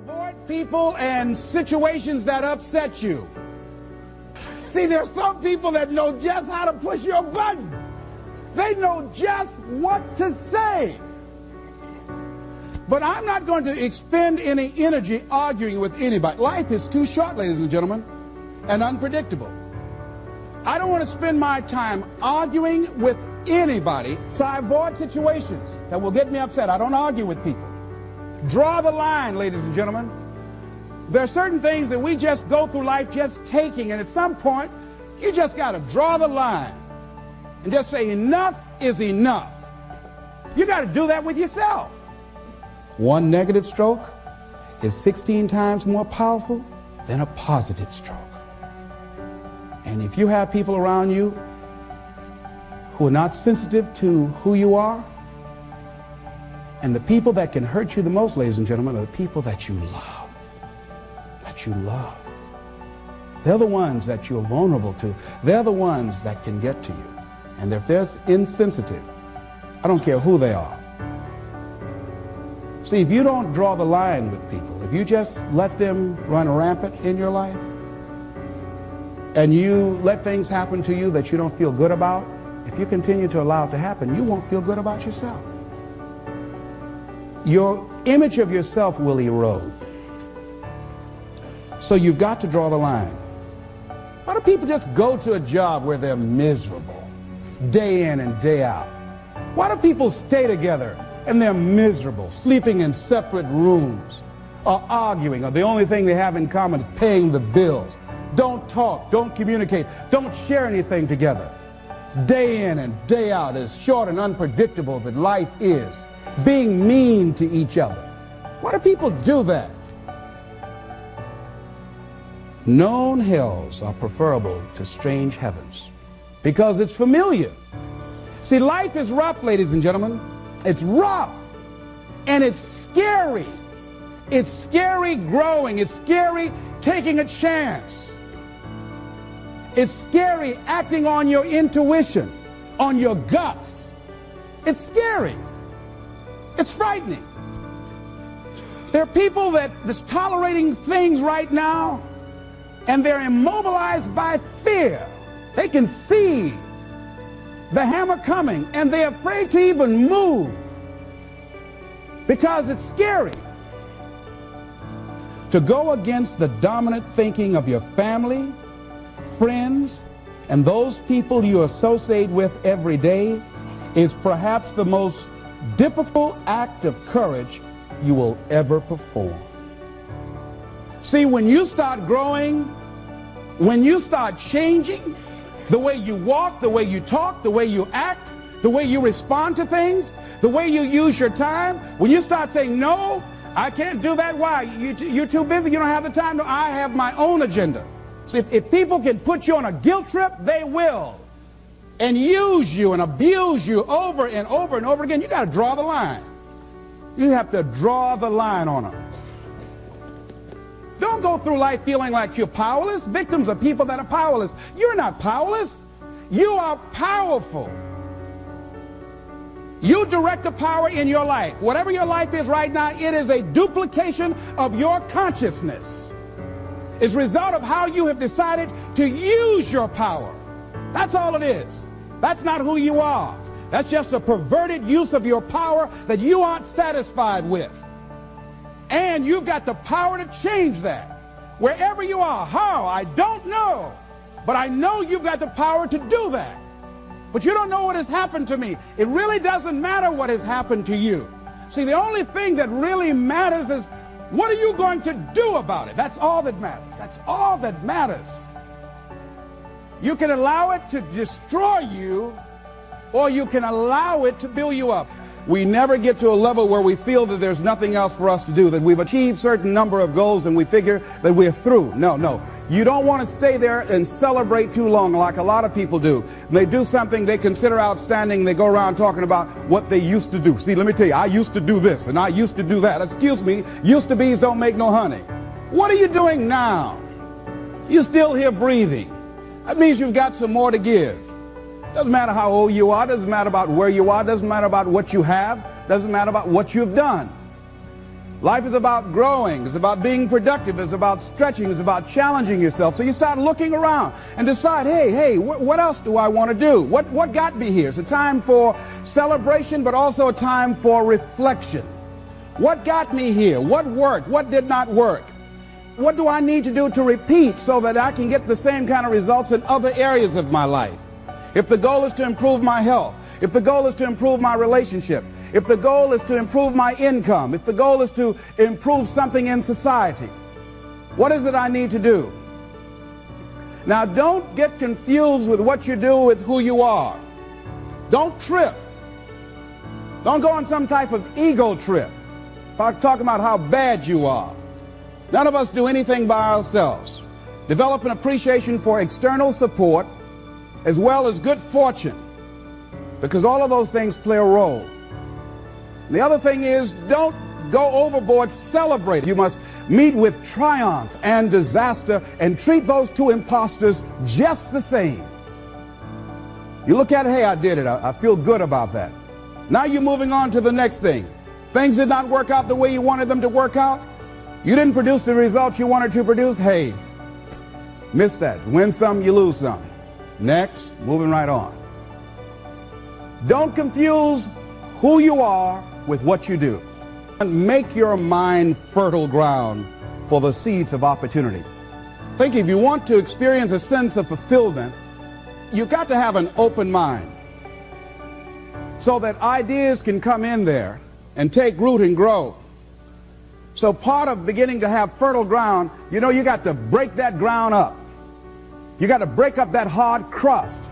Avoid people and situations that upset you. See, there's some people that know just how to push your button. They know just what to say. But I'm not going to expend any energy arguing with anybody. Life is too short, ladies and gentlemen, and unpredictable. I don't want to spend my time arguing with anybody, so I avoid situations that will get me upset. I don't argue with people. Draw the line, ladies and gentlemen. There are certain things that we just go through life just taking, and at some point, you just got to draw the line and just say enough is enough. You got to do that with yourself. One negative stroke is 16 times more powerful than a positive stroke. And if you have people around you who are not sensitive to who you are, and the people that can hurt you the most, ladies and gentlemen, are the people that you love. That you love. They're the ones that you're vulnerable to. They're the ones that can get to you. And if they're insensitive, I don't care who they are. See, if you don't draw the line with people, if you just let them run rampant in your life, and you let things happen to you that you don't feel good about, if you continue to allow it to happen, you won't feel good about yourself. Your image of yourself will erode. So you've got to draw the line. Why do people just go to a job where they're miserable, day in and day out? Why do people stay together and they're miserable, sleeping in separate rooms, or arguing, or the only thing they have in common is paying the bills? Don't talk, don't communicate, don't share anything together. Day in and day out, as short and unpredictable that life is, being mean to each other. Why do people do that? Known hells are preferable to strange heavens because it's familiar. See, life is rough, ladies and gentlemen. It's rough, and it's scary. It's scary growing. It's scary taking a chance. It's scary acting on your intuition, on your guts. It's scary. It's frightening. There are people that's tolerating things right now, and they're immobilized by fear. They can see the hammer coming, and they're afraid to even move because it's scary. To go against the dominant thinking of your family, friends, and those people you associate with every day is perhaps the most difficult act of courage you will ever perform. See, when you start growing, when you start changing the way you walk, the way you talk, the way you act, the way you respond to things, the way you use your time, when you start saying, no, I can't do that. Why? You're too busy. You don't have the time. No, I have my own agenda. So if people can put you on a guilt trip, they will. And use you and abuse you over and over and over again. You got to draw the line. You have to draw the line on them. Don't go through life feeling like you're powerless. Victims are people that are powerless. You're not powerless. You are powerful. You direct the power in your life. Whatever your life is right now, it is a duplication of your consciousness. It's a result of how you have decided to use your power. That's all it is. That's not who you are. That's just a perverted use of your power that you aren't satisfied with. And you've got the power to change that. Wherever you are, how, I don't know. But I know you've got the power to do that. But you don't know what has happened to me. It really doesn't matter what has happened to you. See, the only thing that really matters is what are you going to do about it? That's all that matters. That's all that matters. You can allow it to destroy you, or you can allow it to build you up. We never get to a level where we feel that there's nothing else for us to do, that we've achieved certain number of goals and we figure that we're through. No. You don't want to stay there and celebrate too long like a lot of people do. When they do something they consider outstanding, they go around talking about what they used to do. See, let me tell you, I used to do this and I used to do that. Excuse me, used to be's don't make no honey. What are you doing now? You're still here breathing. That means you've got some more to give. Doesn't matter how old you are, doesn't matter about where you are, doesn't matter about what you have, doesn't matter about what you've done. Life is about growing. It's about being productive. It's about stretching. It's about challenging yourself. So you start looking around and decide, hey, what else do I want to do? What got me here? It's a time for celebration, but also a time for reflection. What got me here? What worked? What did not work? What do I need to do to repeat so that I can get the same kind of results in other areas of my life? If the goal is to improve my health, if the goal is to improve my relationship, if the goal is to improve my income, if the goal is to improve something in society, what is it I need to do? Now, don't get confused with what you do with who you are. Don't trip. Don't go on some type of ego trip, talking about how bad you are. None of us do anything by ourselves. Develop an appreciation for external support as well as good fortune, because all of those things play a role. The other thing is, don't go overboard celebrating. You must meet with triumph and disaster and treat those two imposters just the same. You look at it, hey, I did it. I feel good about that. Now you're moving on to the next thing. Things did not work out the way you wanted them to work out. You didn't produce the results you wanted to produce. Hey, miss that. Win some, you lose some. Next, moving right on. Don't confuse who you are with what you do. And make your mind fertile ground for the seeds of opportunity. Think, if you want to experience a sense of fulfillment, you've got to have an open mind so that ideas can come in there and take root and grow. So part of beginning to have fertile ground, you got to break that ground up. You got to break up that hard crust.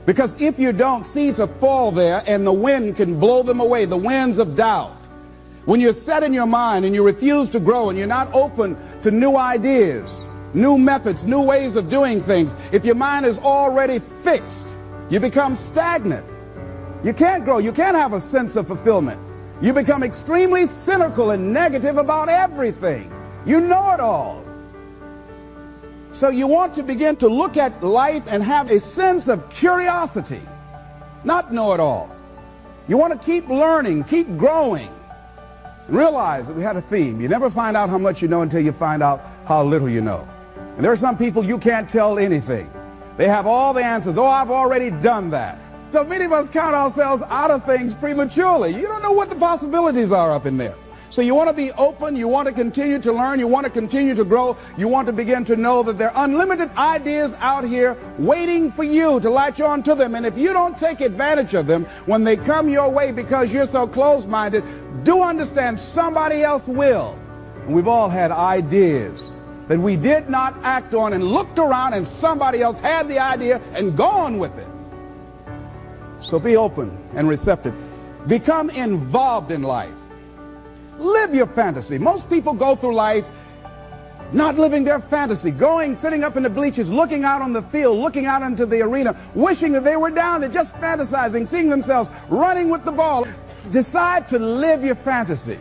Because if you don't, seeds will fall there and the wind can blow them away, the winds of doubt. When you're set in your mind and you refuse to grow and you're not open to new ideas, new methods, new ways of doing things, if your mind is already fixed, you become stagnant. You can't grow. You can't have a sense of fulfillment. You become extremely cynical and negative about everything. You know it all. So you want to begin to look at life and have a sense of curiosity, not know it all. You want to keep learning, keep growing. Realize that we had a theme. You never find out how much you know until you find out how little you know. And there are some people you can't tell anything. They have all the answers. Oh, I've already done that. So many of us count ourselves out of things prematurely. You don't know what the possibilities are up in there. So you want to be open, you want to continue to learn, you want to continue to grow, you want to begin to know that there are unlimited ideas out here waiting for you to latch on to them. And if you don't take advantage of them when they come your way because you're so closed-minded, do understand somebody else will. And we've all had ideas that we did not act on and looked around and somebody else had the idea and gone with it. So be open and receptive. Become involved in life. Live your fantasy. Most people go through life not living their fantasy, sitting up in the bleachers, looking out on the field, looking out into the arena, wishing that they were down there, just fantasizing, seeing themselves running with the ball. Decide to live your fantasy.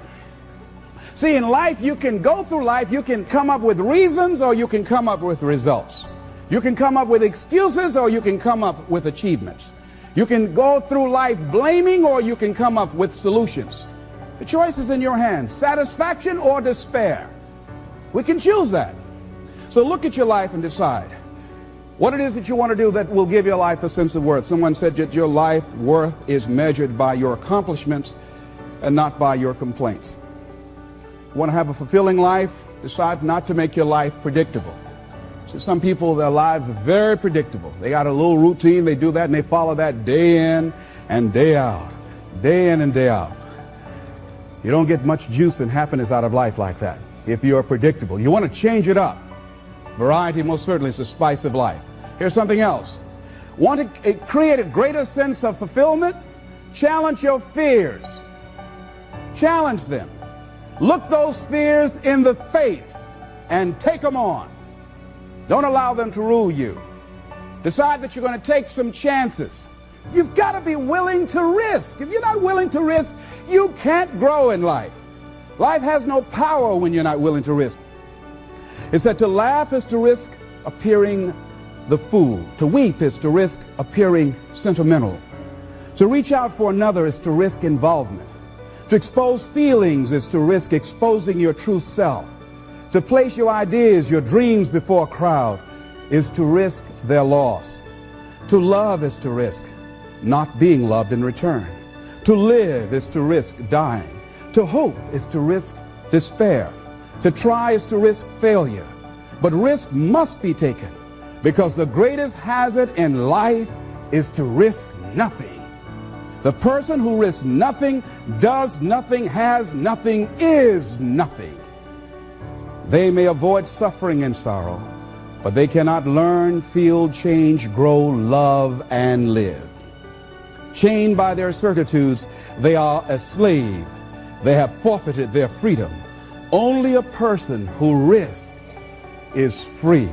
See, in life, you can go through life, you can come up with reasons or you can come up with results. You can come up with excuses or you can come up with achievements. You can go through life blaming or you can come up with solutions. The choice is in your hands, satisfaction or despair. We can choose that. So look at your life and decide what it is that you want to do that will give your life a sense of worth. Someone said that your life worth is measured by your accomplishments and not by your complaints. You want to have a fulfilling life? Decide not to make your life predictable. So some people, their lives are very predictable. They got a little routine, they do that, and they follow that day in and day out, day in and day out. You don't get much juice and happiness out of life like that if you're predictable. You want to change it up. Variety most certainly is the spice of life. Here's something else. Want to create a greater sense of fulfillment? Challenge your fears. Challenge them. Look those fears in the face and take them on. Don't allow them to rule you. Decide that you're going to take some chances. You've got to be willing to risk. If you're not willing to risk, you can't grow in life. Life has no power when you're not willing to risk. It's that to laugh is to risk appearing the fool. To weep is to risk appearing sentimental. To reach out for another is to risk involvement. To expose feelings is to risk exposing your true self. To place your ideas, your dreams before a crowd is to risk their loss. To love is to risk not being loved in return. To live is to risk dying. To hope is to risk despair. To try is to risk failure. But risk must be taken, because the greatest hazard in life is to risk nothing. The person who risks nothing, does nothing, has nothing, is nothing. They may avoid suffering and sorrow, but they cannot learn, feel, change, grow, love, and live. Chained by their certitudes, they are a slave. They have forfeited their freedom. Only a person who risks is free.